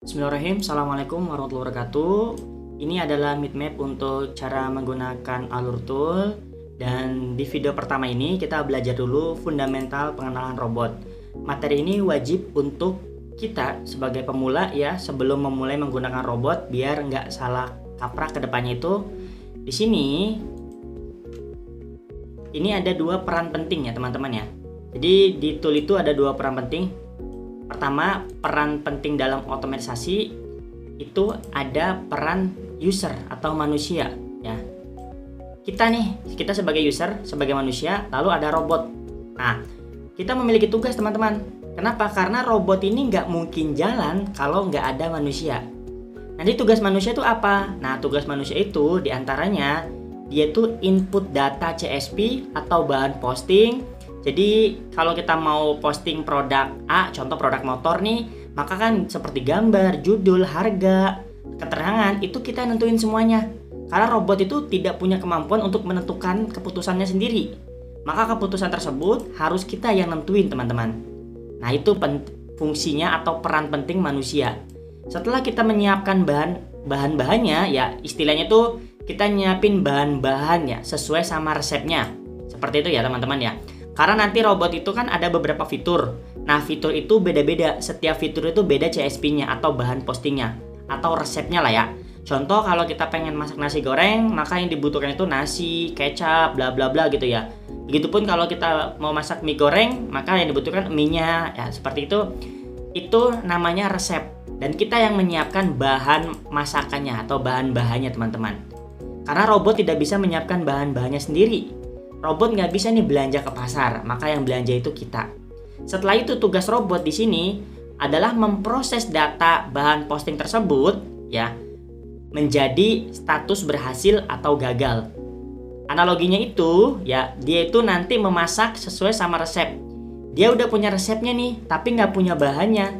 Bismillahirrahmanirrahim. Assalamualaikum warahmatullahi wabarakatuh. Ini adalah map untuk cara menggunakan alur tool. Dan di video pertama ini kita belajar dulu fundamental pengenalan robot. Materi ini wajib untuk kita sebagai pemula ya, sebelum memulai menggunakan robot biar nggak salah kaprah ke depannya itu. Di sini ini ada dua peran penting ya teman-teman ya. Jadi di tool itu ada dua peran penting. Pertama, peran penting dalam otomatisasi itu ada peran user atau manusia ya. Kita sebagai user, sebagai manusia, lalu ada robot. Nah, kita memiliki tugas teman-teman. Kenapa? Karena robot ini nggak mungkin jalan kalau nggak ada manusia. Nanti tugas manusia itu apa? Nah, tugas manusia itu diantaranya dia tuh input data CSP atau bahan posting. Jadi kalau kita mau posting produk A, contoh produk motor nih, maka kan seperti gambar, judul, harga, keterangan itu kita nentuin semuanya. Karena robot itu tidak punya kemampuan untuk menentukan keputusannya sendiri. Maka keputusan tersebut harus kita yang nentuin teman-teman. Nah itu fungsinya atau peran penting manusia. Setelah kita menyiapkan bahan-bahannya ya, istilahnya tuh kita nyiapin bahan-bahan ya sesuai sama resepnya. Seperti itu ya teman-teman ya. Karena nanti robot itu kan ada beberapa fitur. Nah fitur itu beda-beda. Setiap fitur itu beda CSP-nya atau bahan postingnya atau resepnya lah ya. Contoh kalau kita pengen masak nasi goreng, maka yang dibutuhkan itu nasi, kecap, bla bla bla gitu ya. Begitupun kalau kita mau masak mie goreng, maka yang dibutuhkan mie-nya ya seperti itu. Itu namanya resep. Dan kita yang menyiapkan bahan masakannya atau bahan-bahannya teman-teman. Karena robot tidak bisa menyiapkan bahan-bahannya sendiri. Robot nggak bisa nih belanja ke pasar, maka yang belanja itu kita. Setelah itu tugas robot di sini adalah memproses data bahan posting tersebut ya menjadi status berhasil atau gagal. Analoginya itu ya, dia itu nanti memasak sesuai sama resep. Dia udah punya resepnya nih, tapi nggak punya bahannya.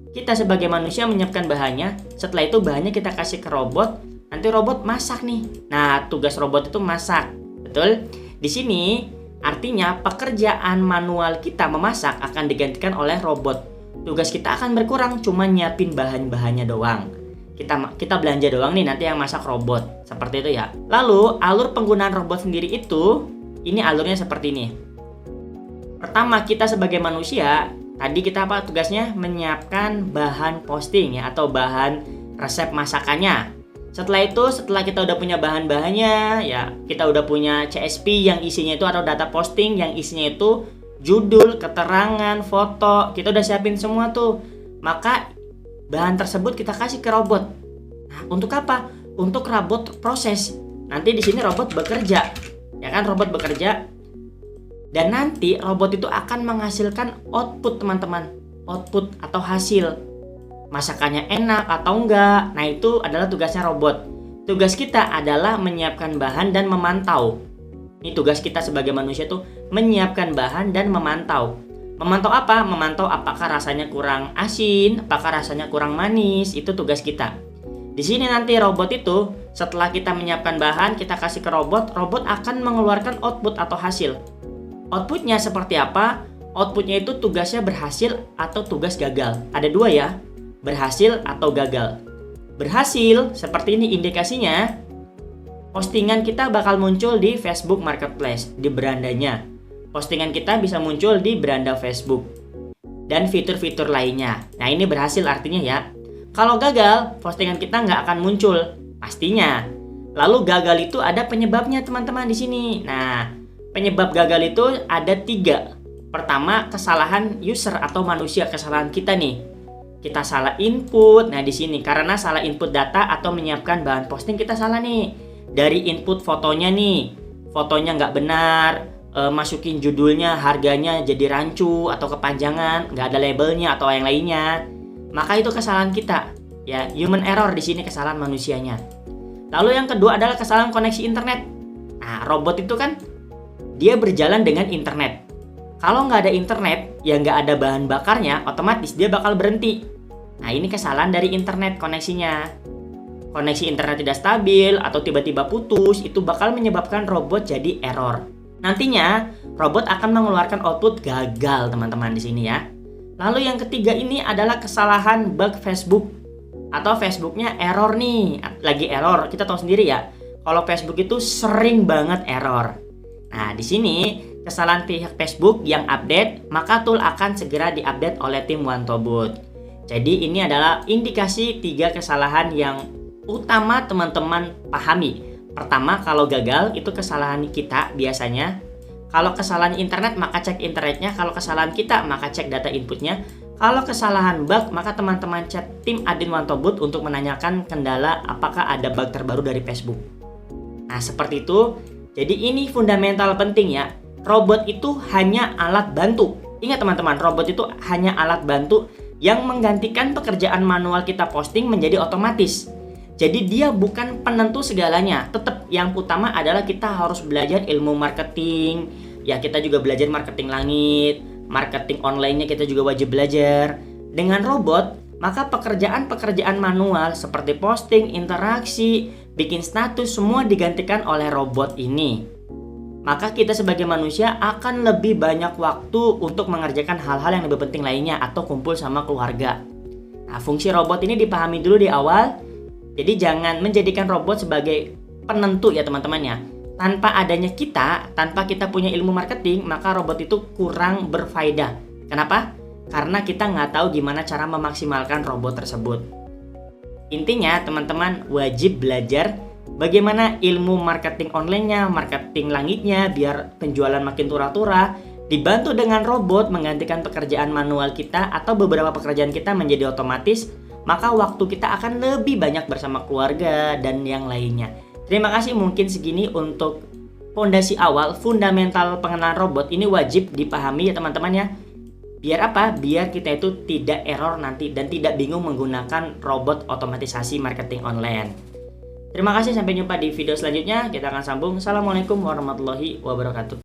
Kita sebagai manusia menyiapkan bahannya, setelah itu bahannya kita kasih ke robot, nanti robot masak nih. Nah, tugas robot itu masak. Betul? Di sini artinya pekerjaan manual kita memasak akan digantikan oleh robot. Tugas kita akan berkurang, cuma nyiapin bahan-bahannya doang. Kita belanja doang nih, nanti yang masak robot. Seperti itu ya. Lalu alur penggunaan robot sendiri itu, ini alurnya seperti ini. Pertama, kita sebagai manusia, tadi kita apa tugasnya? Menyiapkan bahan posting ya atau bahan resep masakannya. Setelah kita udah punya bahan-bahannya, ya kita udah punya CSP yang isinya itu atau data posting yang isinya itu judul, keterangan, foto, kita udah siapin semua tuh. Maka bahan tersebut kita kasih ke robot. Nah, untuk apa? Untuk robot proses. Nanti di sini robot bekerja, ya kan robot bekerja. Dan nanti robot itu akan menghasilkan output teman-teman, output atau hasil. Masakannya enak atau enggak. Nah itu adalah tugasnya robot. Tugas kita adalah menyiapkan bahan dan memantau. Ini tugas kita sebagai manusia tuh menyiapkan bahan dan memantau. Memantau apa? Memantau apakah rasanya kurang asin, apakah rasanya kurang manis. Itu tugas kita. Di sini nanti robot itu setelah kita menyiapkan bahan, kita kasih ke robot, robot akan mengeluarkan output atau hasil. Outputnya seperti apa? Outputnya itu tugasnya berhasil atau tugas gagal. Ada dua ya. Berhasil atau gagal. Berhasil, seperti ini indikasinya, postingan kita bakal muncul di Facebook Marketplace, di berandanya. Postingan kita bisa muncul di beranda Facebook dan fitur-fitur lainnya. Nah ini berhasil artinya ya. Kalau gagal, postingan kita nggak akan muncul pastinya. Lalu gagal itu ada penyebabnya teman-teman di sini. Nah penyebab gagal itu ada 3. Pertama, kesalahan user atau manusia, kesalahan kita nih. Kita salah input. Nah di sini karena salah input data atau menyiapkan bahan posting kita salah nih. Dari input fotonya nih, fotonya nggak benar, masukin judulnya, harganya jadi rancu atau kepanjangan, nggak ada labelnya atau yang lainnya. Maka itu kesalahan kita. Ya human error di sini, kesalahan manusianya. Lalu yang kedua adalah kesalahan koneksi internet. Nah robot itu kan dia berjalan dengan internet. Kalau nggak ada internet, ya nggak ada bahan bakarnya, otomatis dia bakal berhenti. Nah ini kesalahan dari internet koneksinya. Koneksi internet tidak stabil atau tiba-tiba putus, itu bakal menyebabkan robot jadi error. Nantinya robot akan mengeluarkan output gagal teman-teman di sini ya. Lalu yang ketiga ini adalah kesalahan bug Facebook atau Facebooknya error nih, lagi error. Kita tahu sendiri ya, kalau Facebook itu sering banget error. Nah, di sini kesalahan pihak Facebook yang update, maka tool akan segera diupdate oleh tim Wantobut. Jadi ini adalah indikasi 3 kesalahan yang utama teman-teman pahami. Pertama, kalau gagal itu kesalahan kita biasanya. Kalau kesalahan internet maka cek internetnya, kalau kesalahan kita maka cek data inputnya. Kalau kesalahan bug maka teman-teman chat tim admin Wantobut untuk menanyakan kendala apakah ada bug terbaru dari Facebook. Nah, seperti itu. Jadi ini fundamental penting ya. Robot itu hanya alat bantu. Ingat teman-teman, robot itu hanya alat bantu yang menggantikan pekerjaan manual kita posting menjadi otomatis. Jadi dia bukan penentu segalanya. Tetap yang utama adalah kita harus belajar ilmu marketing. Ya, kita juga belajar marketing langit, marketing online-nya kita juga wajib belajar. Dengan robot, maka pekerjaan-pekerjaan manual seperti posting, interaksi, bikin status semua digantikan oleh robot ini. Maka kita sebagai manusia akan lebih banyak waktu untuk mengerjakan hal-hal yang lebih penting lainnya atau kumpul sama keluarga. Nah, fungsi robot ini dipahami dulu di awal. Jadi jangan menjadikan robot sebagai penentu ya teman-teman ya. Tanpa adanya kita, tanpa kita punya ilmu marketing, maka robot itu kurang berfaedah. Kenapa? Karena kita nggak tahu gimana cara memaksimalkan robot tersebut. Intinya teman-teman wajib belajar bagaimana ilmu marketing online-nya, marketing langitnya, biar penjualan makin turah-turah. Dibantu dengan robot menggantikan pekerjaan manual kita atau beberapa pekerjaan kita menjadi otomatis, maka waktu kita akan lebih banyak bersama keluarga dan yang lainnya. Terima kasih, mungkin segini untuk fondasi awal, fundamental pengenalan robot. Ini wajib dipahami ya teman-teman ya. Biar apa? Biar kita itu tidak error nanti dan tidak bingung menggunakan robot otomatisasi marketing online. Terima kasih, sampai jumpa di video selanjutnya. Kita akan sambung. Assalamualaikum warahmatullahi wabarakatuh.